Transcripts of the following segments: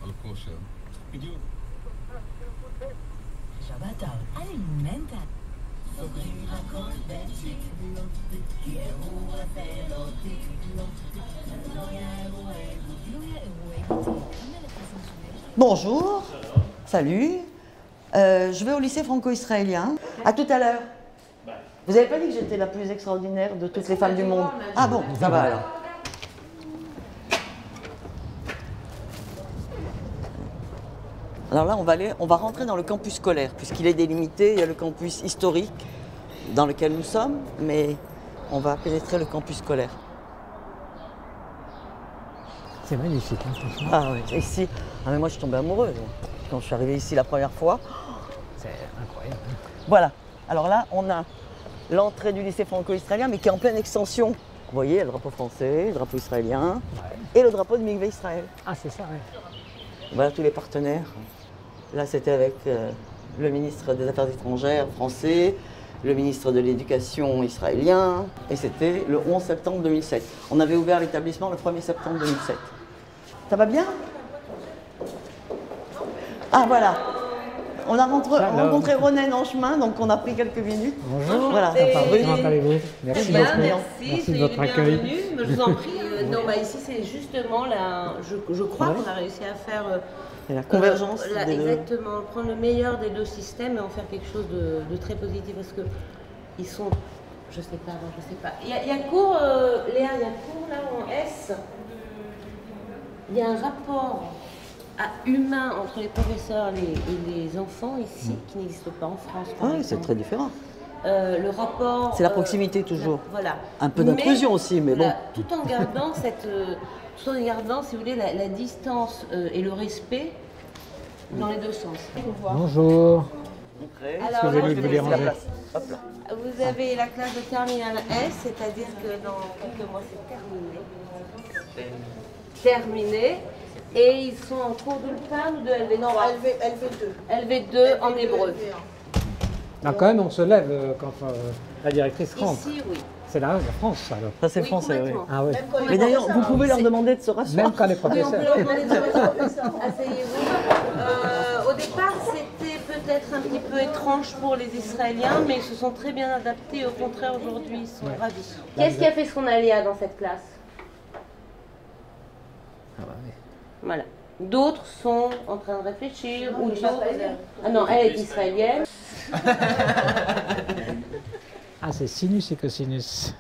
الكوشة שבת אלימנטה סוגרים הכל בצ'יק כי אירוע זה לא תיק לא יאירוע Bonjour, salut. Je vais au lycée franco-israélien. À tout à l'heure. Vous n'avez pas dit que j'étais la plus extraordinaire de toutes les femmes du monde? Ah bon, ça va alors. Alors là, on va rentrer dans le campus scolaire, puisqu'il est délimité. Il y a le campus historique dans lequel nous sommes, mais on va pénétrer le campus scolaire. C'est magnifique, hein, franchement. Ah oui, ici. Ah, mais moi, je suis tombée amoureuse quand je suis arrivée ici la première fois. C'est incroyable. Voilà. Alors là, on a l'entrée du lycée franco-israélien, mais qui est en pleine extension. Vous voyez, le drapeau français, le drapeau israélien et le drapeau de Mikvé Israël. Ah, c'est ça, oui. Voilà tous les partenaires. Là, c'était avec le ministre des Affaires étrangères français, le ministre de l'Éducation israélien, et c'était le 11 septembre 2007. On avait ouvert l'établissement le 1er septembre 2007. Ça va bien? Ah, voilà. On a rencontré Ronen en chemin, donc on a pris quelques minutes. Bonjour. Voilà. Comment allez-vous? Merci beaucoup. Merci de votre accueil. Je vous en prie. Non, bah ici c'est justement je crois qu'on a réussi à faire la convergence. Exactement, prendre le meilleur des deux systèmes et en faire quelque chose de très positif parce que ils sont, je sais pas. Il y a cours, Léa, il y a cours là en S. Il y a un rapport humain entre les professeurs et les enfants ici qui n'existe pas en France. Ah oui, c'est très différent. Le rapport. C'est la proximité toujours. Voilà. Un peu d'intrusion aussi, mais bon. Tout en gardant si vous voulez, la distance et le respect dans les deux sens. Bonjour. Alors, Excusez-moi de vous déranger. Hop là. Vous avez la classe de terminale S, c'est-à-dire que dans quelques mois c'est terminé. Et ils sont en cours d'Ulpan ou de LV? Non, LV2. LV2 en hébreu. Ah, quand même, on se lève quand la directrice rentre. Ici, oui. C'est la France, ça, alors. Ça, c'est français, oui. Ah oui. Mais d'ailleurs, vous pouvez leur demander de se rasseoir. Même quand les Oui, on peut professeurs. leur demander de se rasseoir. Asseyez-vous. Au départ, c'était peut-être un petit peu étrange pour les Israéliens, mais ils se sont très bien adaptés. Au contraire, aujourd'hui, ils sont ravis. Qu'est-ce qui a fait son aléa dans cette classe? Ah bah oui. Voilà. D'autres sont en train de réfléchir, ou d'autres... Ah non, elle est israélienne. Ah, c'est sinus et cosinus.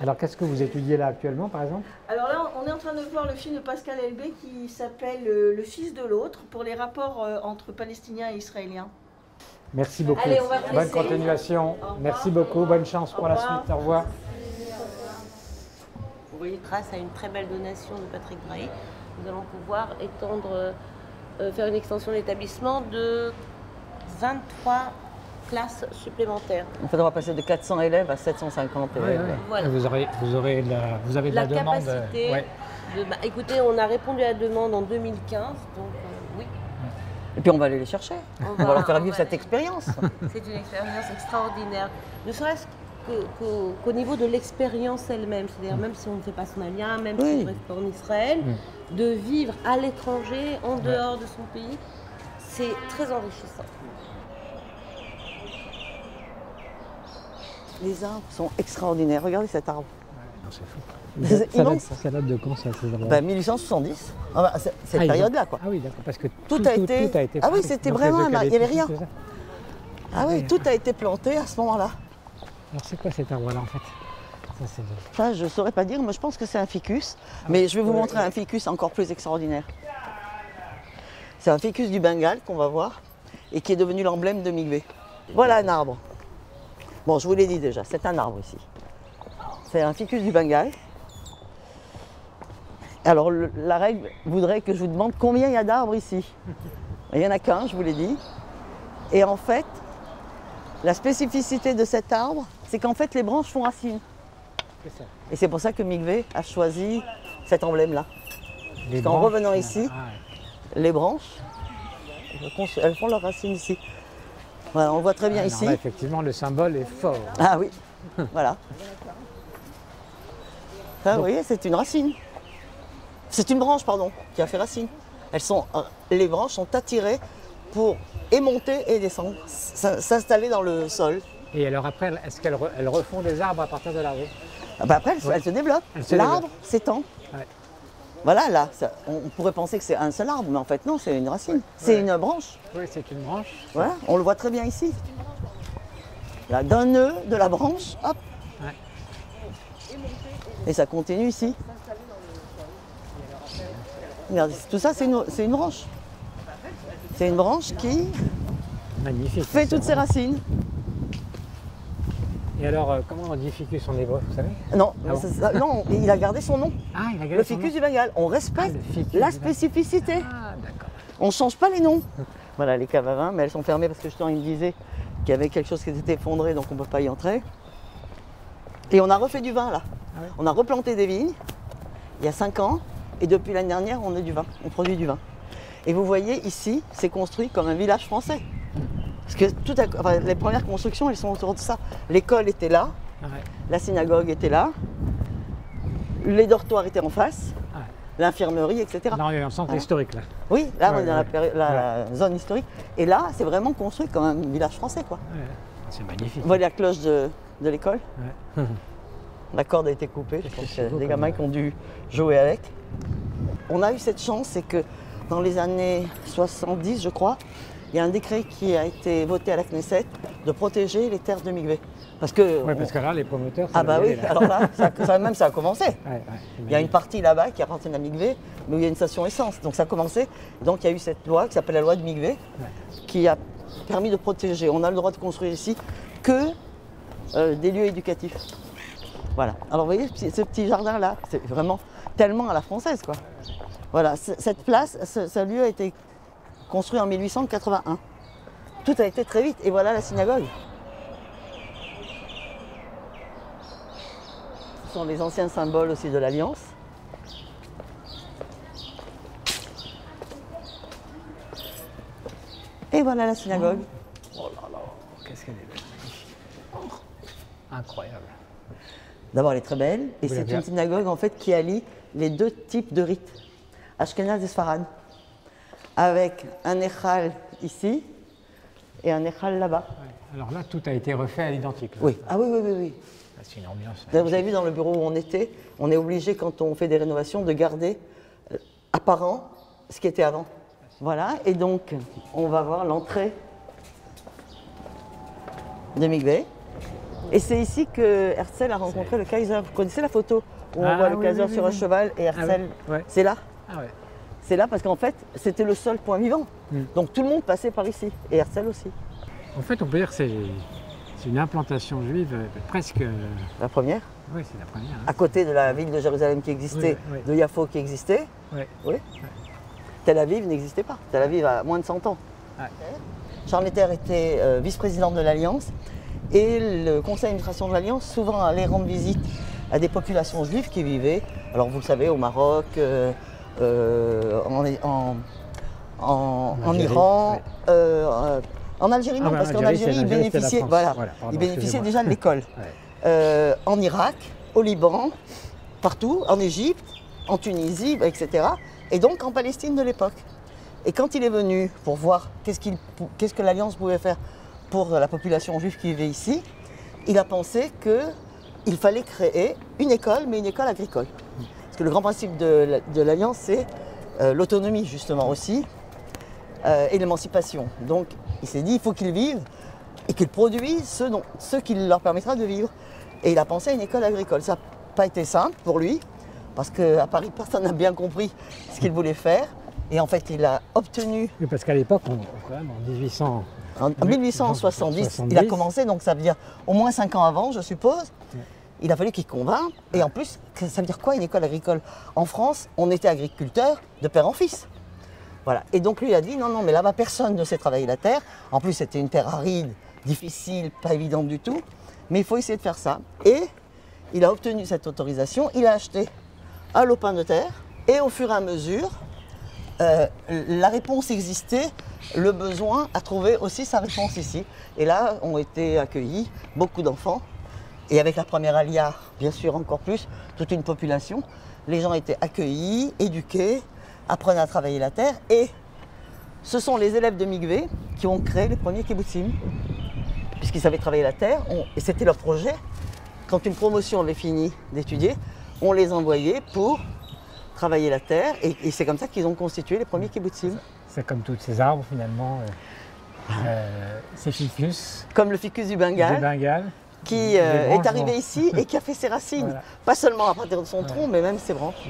Alors, qu'est-ce que vous étudiez là actuellement, par exemple? Alors là, on est en train de voir le film de Pascal Elbé qui s'appelle Le fils de l'autre pour les rapports entre Palestiniens et Israéliens. Merci beaucoup. Allez, on va Bonne presser. continuation. Merci beaucoup. Bonne chance pour la suite. Au revoir. Vous voyez, grâce à une très belle donation de Patrick Brahe, nous allons pouvoir faire une extension de l'établissement de 23 classes supplémentaires. En fait, on va passer de 400 élèves à 750 élèves. Voilà. Vous avez de la demande. Capacité. Ouais. Écoutez, on a répondu à la demande en 2015, donc oui. Et puis, on va aller les chercher. On va leur faire vivre cette expérience. C'est une expérience extraordinaire. Ne serait-ce qu'au niveau de l'expérience elle-même, c'est-à-dire même si on ne fait pas son alien, même si on reste pas en Israël, de vivre à l'étranger, en dehors de son pays, c'est très enrichissant. Les arbres sont extraordinaires. Regardez cet arbre. Non, c'est fou. C'est immense. Ça date de quand, ça, ces arbres? Ben, 1870. Ah, bah, cette période-là, quoi. Ah oui, d'accord, parce que Tout a été ah oui, planté. c'était Donc, vraiment, les il n'y avait rien. eucalyptus, tout ça. Ah oui, tout a été planté à ce moment-là. Alors, c'est quoi cet arbre-là, en fait? Ça, c'est... Ça, je ne saurais pas dire, mais je pense que c'est un ficus. Mais je vais vous montrer un ficus encore plus extraordinaire. C'est un ficus du Bengale qu'on va voir et qui est devenu l'emblème de Mikvé. Voilà un arbre. Bon, je vous l'ai dit déjà, c'est un arbre ici. C'est un ficus du Bengale. Alors, la règle voudrait que je vous demande combien il y a d'arbres ici. Il n'y en a qu'un, je vous l'ai dit. Et en fait, la spécificité de cet arbre, c'est qu'en fait, les branches font racines. C'est ça. Et c'est pour ça que Mikvé a choisi cet emblème-là. Les En branches, revenant ici, les branches, elles font leurs racines ici. Voilà, on le voit très bien ici. Là, effectivement, le symbole est fort. Ah oui, voilà. Ça, vous voyez, c'est une racine. C'est une branche, pardon, qui a fait racine. Les branches sont attirées pour monter et descendre, s'installer dans le sol. Et alors après, est-ce qu'elles refont des arbres à partir de là? Oui. Après, elle se développe. L'arbre s'étend. Ouais. Voilà, là, on pourrait penser que c'est un seul arbre, mais en fait non, c'est une racine. C'est une branche. Oui, c'est une branche. Voilà, on le voit très bien ici. Là, d'un nœud de la branche, hop. Ouais. Et ça continue ici. Regardez, tout ça, c'est une branche. C'est une branche qui Magnifique. fait toutes ses racines. Et alors, comment on dit ficus en hébreu, vous savez? Non, Ah bon non, il a gardé son nom. Ah, il a gardé Le son ficus nom. du Bengale. On respecte Ah, le ficus la du Bengale. spécificité. Ah, d'accord. On ne change pas les noms. Voilà, les caves à vin, mais elles sont fermées parce que justement, il me disait qu'il y avait quelque chose qui s'était effondré, donc on ne peut pas y entrer. Et on a refait du vin là. Ah ouais. On a replanté des vignes il y a 5 ans, et depuis l'année dernière, on a du vin, on produit du vin. Et vous voyez ici, c'est construit comme un village français. Parce que les premières constructions, elles sont autour de ça. L'école était là, Ah ouais. la synagogue était là, les dortoirs étaient en face, Ah ouais. l'infirmerie, etc. Là, on est dans le centre Voilà. historique, là. Oui, là, on Ouais, est dans ouais. la zone historique. Et là, c'est vraiment construit comme un village français, quoi. Ouais. C'est magnifique. Vous voyez la cloche de l'école? Ouais. La corde a été coupée, je pense C'est qu'il y a beau des comme gamins qui ont dû jouer avec. On a eu cette chance, c'est que dans les années 70, je crois, il y a un décret qui a été voté à la Knesset de protéger les terres de Migvé. Parce que, Ouais, parce que là, les promoteurs, ah bah oui, là. alors là, ça a commencé. Ouais, ouais, Il y a une partie là-bas qui appartient à Migvé, mais où il y a une station essence. Donc ça a commencé. Donc il y a eu cette loi qui s'appelle la loi de Migvé, qui a permis de protéger. On a le droit de construire ici que des lieux éducatifs. Voilà. Alors vous voyez, ce petit jardin-là, c'est vraiment tellement à la française, quoi. Voilà, cette place, ce lieu a été construit en 1881. Tout a été très vite. Et voilà la synagogue. Ce sont les anciens symboles aussi de l'Alliance. Et voilà la synagogue. Oh là là, qu'est-ce qu'elle est belle, magnifique. Incroyable. D'abord, elle est très belle. Et Vous c'est l'avez une vu. synagogue en fait qui allie les deux types de rites, Ashkenaz et Sfarad, avec un Echal ici et un Echal là-bas. Ouais. Alors là, tout a été refait à l'identique. là. Oui. Ah oui, oui, oui, oui. Là, c'est une ambiance. Vous avez vu dans le bureau où on était, on est obligé quand on fait des rénovations de garder apparent ce qui était avant. Voilà. Et donc, on va voir l'entrée de Migvé. Et c'est ici que Herzl a rencontré le Kaiser. Vous connaissez la photo où on Ah voit le oui, Kaiser oui, sur oui, un oui. cheval et Herzl, Ah oui, ouais. c'est là. Ah ouais. C'est là parce qu'en fait, c'était le seul point vivant. Donc tout le monde passait par ici, et Herzl aussi. En fait, on peut dire que c'est une implantation juive presque. La première, Oui, c'est la première. à côté de la ville de Jérusalem qui existait, Oui, oui. de Yafo qui existait. Ouais. Oui. Tel Aviv n'existait pas. Tel Aviv a moins de 100 ans. Ouais. Charles Netter était vice-président de l'Alliance et le conseil d'administration de l'Alliance souvent allait rendre visite à des populations juives qui vivaient, alors vous le savez, au Maroc, en Algérie, Iran, ouais. en Algérie non, Ah bah, parce qu'en Algérie, Algérie, c'est ils l'Algérie, c'est la bénéficiaient, France. voilà, Voilà, pardon, ils bénéficiaient excusez-moi. déjà de l'école. Ouais. En Irak, au Liban, partout, en Égypte, en Tunisie, etc. Et donc en Palestine de l'époque. Et quand il est venu pour voir qu'est-ce que l'Alliance pouvait faire pour la population juive qui vivait ici, il a pensé qu'il fallait créer une école, mais une école agricole. Parce que le grand principe de l'Alliance, c'est l'autonomie justement aussi, et l'émancipation. Donc il s'est dit, il faut qu'ils vivent et qu'ils produisent ce qui leur permettra de vivre. Et il a pensé à une école agricole. Ça n'a pas été simple pour lui, parce qu'à Paris, personne n'a bien compris ce qu'il voulait faire. Et en fait, il a obtenu, Oui, parce qu'à l'époque, quand même, en 1800. en 1870, il a commencé, donc ça veut dire au moins 5 ans avant, je suppose. Il a fallu qu'il convainque. Et en plus, ça veut dire quoi une école agricole? En France, on était agriculteurs de père en fils. Voilà. Et donc lui, il a dit non, non, mais là-bas, personne ne sait travailler la terre. En plus, c'était une terre aride, difficile, pas évidente du tout. Mais il faut essayer de faire ça. Et il a obtenu cette autorisation. Il a acheté un lopin de terre. Et au fur et à mesure, la réponse existait. Le besoin a trouvé aussi sa réponse ici. Et là, ont été accueillis beaucoup d'enfants Et avec la première alia, bien sûr encore plus, toute une population. Les gens étaient accueillis, éduqués, apprenaient à travailler la terre. Et ce sont les élèves de Mikvé qui ont créé les premiers kibbutzim. Puisqu'ils savaient travailler la terre, et c'était leur projet. Quand une promotion avait fini d'étudier, on les envoyait pour travailler la terre. Et c'est comme ça qu'ils ont constitué les premiers kibbutzim. C'est comme tous ces arbres finalement. Ces ficus Comme le ficus du Bengale. Qui est arrivé ici et qui a fait ses racines, Voilà. pas seulement à partir de son tronc, mais même ses branches.